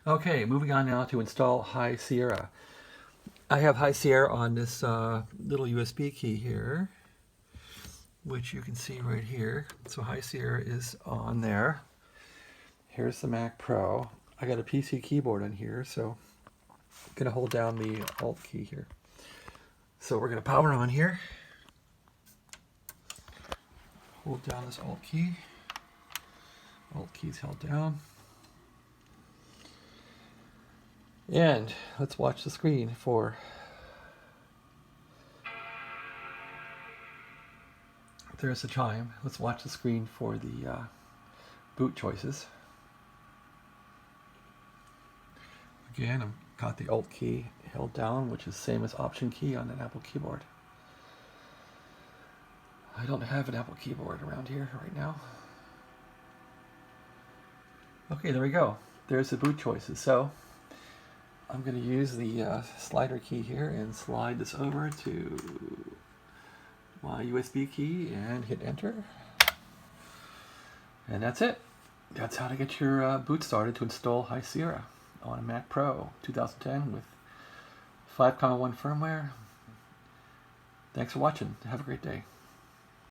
Okay, moving on now to install High Sierra. I have High Sierra on this little USB key here, which you can see right here. So High Sierra is on there. Here's the Mac Pro. I got a PC keyboard on here, so I'm gonna hold down the Alt key here. So we're gonna power on here. Hold down this Alt key. Alt key is held down. And let's watch the screen for there's the chime. Let's watch the screen for the boot choices. Again, I've got the Alt key held down, which is the same as Option key on an Apple keyboard. I don't have an Apple keyboard around here right now. Okay, there we go. There's the boot choices. So I'm going to use the slider key here and slide this over to my USB key and hit enter. And that's it. That's how to get your boot started to install High Sierra on a Mac Pro 2010 with 5.1 firmware. Thanks for watching. Have a great day.